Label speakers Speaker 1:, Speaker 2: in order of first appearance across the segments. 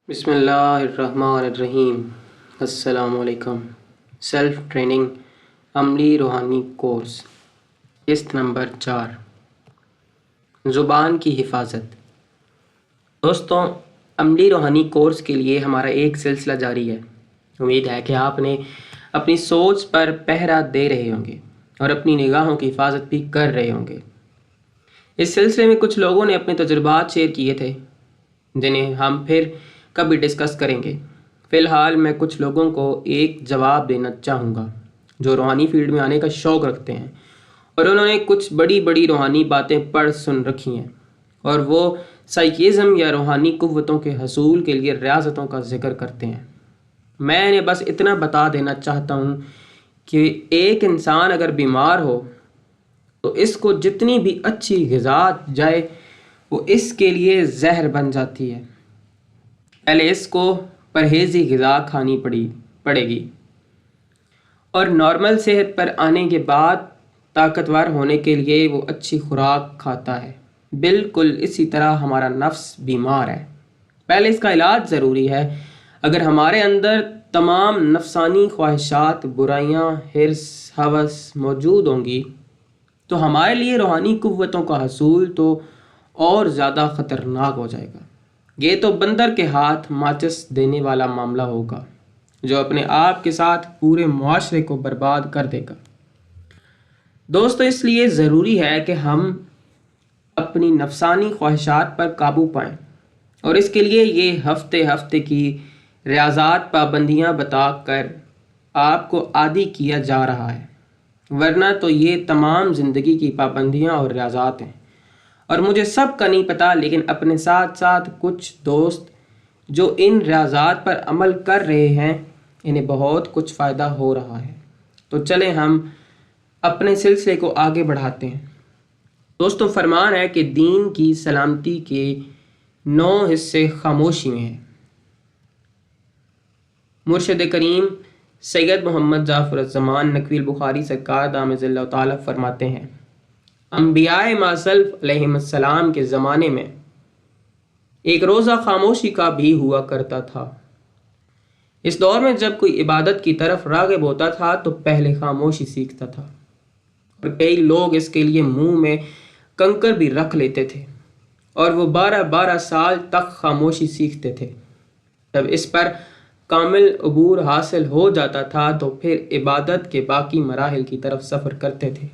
Speaker 1: بسم اللہ الرحمن الرحیم۔ السلام علیکم۔ سیلف ٹریننگ عملی روحانی کورس قسط نمبر 4، زبان کی حفاظت۔ دوستوں، عملی روحانی کورس کے لیے ہمارا ایک سلسلہ جاری ہے۔ امید ہے کہ آپ نے اپنی سوچ پر پہرا دے رہے ہوں گے اور اپنی نگاہوں کی حفاظت بھی کر رہے ہوں گے۔ اس سلسلے میں کچھ لوگوں نے اپنے تجربات شیئر کیے تھے جنہیں ہم پھر کبھی ڈسکس کریں گے۔ فی الحال میں کچھ لوگوں کو ایک جواب دینا چاہوں گا جو روحانی فیلڈ میں آنے کا شوق رکھتے ہیں اور انہوں نے کچھ بڑی روحانی باتیں پڑھ سن رکھی ہیں اور وہ سائیکزم یا روحانی قوتوں کے حصول کے لیے ریاضتوں کا ذکر کرتے ہیں۔ میں انہیں بس اتنا بتا دینا چاہتا ہوں کہ ایک انسان اگر بیمار ہو تو اس کو جتنی بھی اچھی غذا جائے وہ اس کے لیے زہر بن جاتی ہے۔ پہلے اس کو پرہیزی غذا کھانی پڑے گی اور نارمل صحت پر آنے کے بعد طاقتور ہونے کے لیے وہ اچھی خوراک کھاتا ہے۔ بالکل اسی طرح ہمارا نفس بیمار ہے، پہلے اس کا علاج ضروری ہے۔ اگر ہمارے اندر تمام نفسانی خواہشات، برائیاں، حرص، ہوس موجود ہوں گی تو ہمارے لیے روحانی قوتوں کا حصول تو اور زیادہ خطرناک ہو جائے گا۔ یہ تو بندر کے ہاتھ ماچس دینے والا معاملہ ہوگا جو اپنے آپ کے ساتھ پورے معاشرے کو برباد کر دے گا۔ دوستو، اس لیے ضروری ہے کہ ہم اپنی نفسانی خواہشات پر قابو پائیں اور اس کے لیے یہ ہفتے کی ریاضات پابندیاں بتا کر آپ کو عادی کیا جا رہا ہے، ورنہ تو یہ تمام زندگی کی پابندیاں اور ریاضات ہیں۔ اور مجھے سب کا نہیں پتہ، لیکن اپنے ساتھ کچھ دوست جو ان ریاضات پر عمل کر رہے ہیں انہیں بہت کچھ فائدہ ہو رہا ہے۔ تو چلیں ہم اپنے سلسلے کو آگے بڑھاتے ہیں۔ دوستو، فرمان ہے کہ دین کی سلامتی کے 9 حصے خاموشی میں ہیں۔ مرشد کریم سید محمد جعفر الزمان نقوی البخاری سرکار دامت اللہ تعالیٰ فرماتے ہیں، انبیاء ماسلف علیہم السلام کے زمانے میں ایک روزہ خاموشی کا بھی ہوا کرتا تھا۔ اس دور میں جب کوئی عبادت کی طرف راغب ہوتا تھا تو پہلے خاموشی سیکھتا تھا، اور کئی لوگ اس کے لیے منہ میں کنکر بھی رکھ لیتے تھے اور وہ 12 سال تک خاموشی سیکھتے تھے۔ جب اس پر کامل عبور حاصل ہو جاتا تھا تو پھر عبادت کے باقی مراحل کی طرف سفر کرتے تھے۔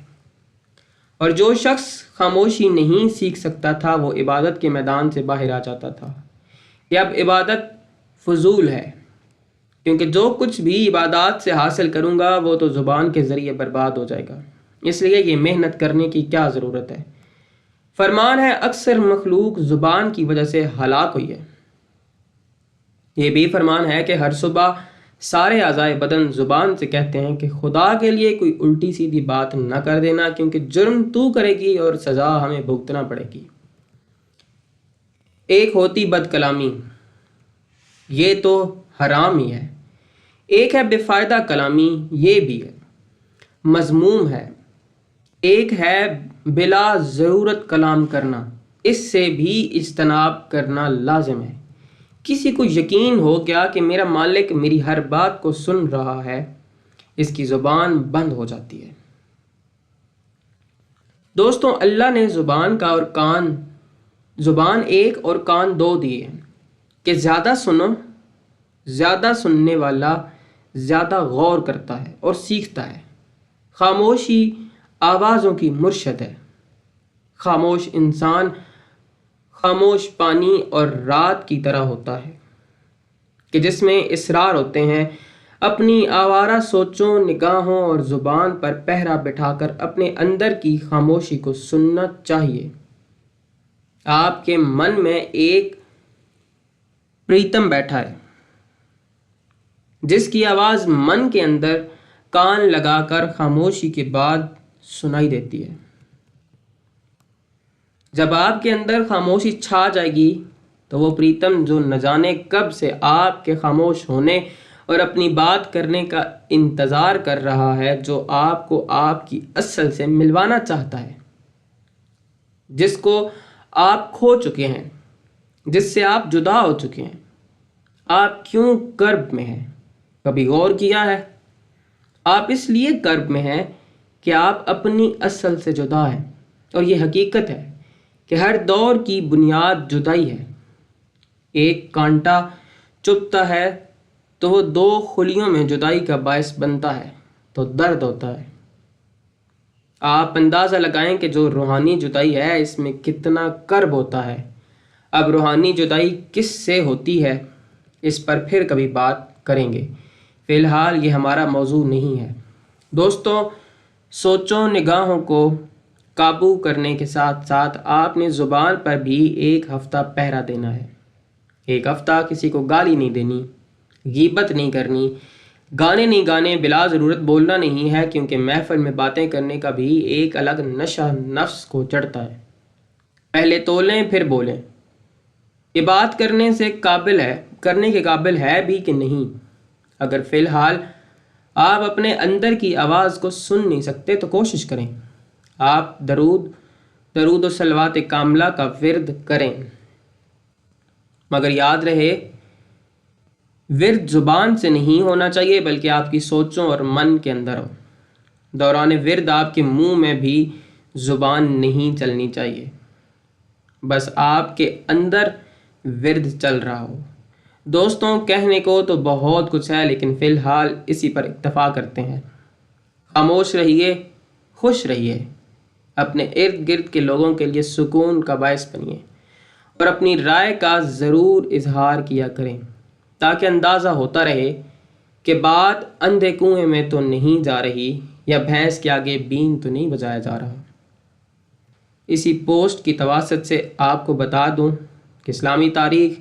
Speaker 1: اور جو شخص خاموشی نہیں سیکھ سکتا تھا وہ عبادت کے میدان سے باہر آ جاتا تھا کہ اب عبادت فضول ہے، کیونکہ جو کچھ بھی عبادات سے حاصل کروں گا وہ تو زبان کے ذریعے برباد ہو جائے گا، اس لیے یہ محنت کرنے کی کیا ضرورت ہے۔ فرمان ہے اکثر مخلوق زبان کی وجہ سے ہلاک ہوئی ہے۔ یہ بھی فرمان ہے کہ ہر صبح سارے اعضائے بدن زبان سے کہتے ہیں کہ خدا کے لیے کوئی الٹی سیدھی بات نہ کر دینا، کیونکہ جرم تو کرے گی اور سزا ہمیں بھگتنا پڑے گی۔ ایک ہوتی بد کلامی، یہ تو حرام ہی ہے۔ ایک ہے بے فائدہ کلامی، یہ بھی ہے مذموم ہے۔ ایک ہے بلا ضرورت کلام کرنا، اس سے بھی اجتناب کرنا لازم ہے۔ کسی کو یقین ہو گیا کہ میرا مالک میری ہر بات کو سن رہا ہے، اس کی زبان بند ہو جاتی ہے۔ دوستوں، اللہ نے زبان ایک اور کان 2 دیے ہیں کہ زیادہ سنو، زیادہ سننے والا زیادہ غور کرتا ہے اور سیکھتا ہے۔ خاموشی آوازوں کی مرشد ہے۔ خاموش انسان خاموش پانی اور رات کی طرح ہوتا ہے کہ جس میں اسرار ہوتے ہیں۔ اپنی آوارہ سوچوں، نگاہوں اور زبان پر پہرا بٹھا کر اپنے اندر کی خاموشی کو سننا چاہیے۔ آپ کے من میں ایک پریتم بیٹھا ہے جس کی آواز من کے اندر کان لگا کر خاموشی کے بعد سنائی دیتی ہے۔ جب آپ کے اندر خاموشی چھا جائے گی تو وہ پریتم جو نہ جانے کب سے آپ کے خاموش ہونے اور اپنی بات کرنے کا انتظار کر رہا ہے، جو آپ کو آپ کی اصل سے ملوانا چاہتا ہے، جس کو آپ کھو چکے ہیں، جس سے آپ جدا ہو چکے ہیں، آپ کیوں کرب میں ہیں؟ کبھی غور کیا ہے؟ آپ اس لیے کرب میں ہیں کہ آپ اپنی اصل سے جدا ہیں، اور یہ حقیقت ہے کہ ہر دور کی بنیاد جدائی ہے۔ ایک کانٹا چبھتا ہے تو وہ دو خلیوں میں جدائی کا باعث بنتا ہے تو درد ہوتا ہے۔ آپ اندازہ لگائیں کہ جو روحانی جدائی ہے اس میں کتنا کرب ہوتا ہے۔ اب روحانی جدائی کس سے ہوتی ہے اس پر پھر کبھی بات کریں گے، فی الحال یہ ہمارا موضوع نہیں ہے۔ دوستوں، سوچوں نگاہوں کو قابو کرنے کے ساتھ ساتھ آپ نے زبان پر بھی ایک ہفتہ پہرا دینا ہے۔ ایک ہفتہ کسی کو گالی نہیں دینی، غیبت نہیں کرنی، گانے نہیں گانے، بلا ضرورت بولنا نہیں ہے، کیونکہ محفل میں باتیں کرنے کا بھی ایک الگ نشہ نفس کو چڑھتا ہے۔ پہلے تولیں پھر بولیں۔ یہ بات کرنے کے قابل ہے بھی کہ نہیں؟ اگر فی الحال آپ اپنے اندر کی آواز کو سن نہیں سکتے تو کوشش کریں، آپ درود و صلوات کاملہ کا ورد کریں، مگر یاد رہے ورد زبان سے نہیں ہونا چاہیے بلکہ آپ کی سوچوں اور من کے اندر ہو۔ دوران ورد آپ کے منہ میں بھی زبان نہیں چلنی چاہیے، بس آپ کے اندر ورد چل رہا ہو۔ دوستوں، کہنے کو تو بہت کچھ ہے لیکن فی الحال اسی پر اکتفا کرتے ہیں۔ خاموش رہیے، خوش رہیے، اپنے ارد گرد کے لوگوں کے لیے سکون کا باعث بنیے، اور اپنی رائے کا ضرور اظہار کیا کریں تاکہ اندازہ ہوتا رہے کہ بات اندھے کنویں میں تو نہیں جا رہی، یا بھینس کے آگے بین تو نہیں بجایا جا رہا۔ اسی پوسٹ کی تواسط سے آپ کو بتا دوں کہ اسلامی تاریخ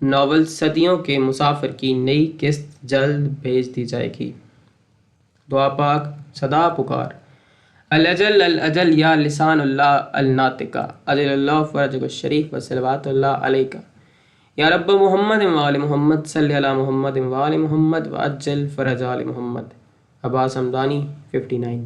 Speaker 1: ناول صدیوں کے مسافر کی نئی قسط جلد بھیج دی جائے گی۔ دعا پاک صدا پکار، الاجل الاجل یا لسان اللہ الناطقہ، اجل اللہ فرجک الشریف وصلوات اللہ علیکہ یا رب محمد وآل محمد، صلی علی محمد وآل محمد وعجل فرج آل محمد۔ عباس حمدانی 59۔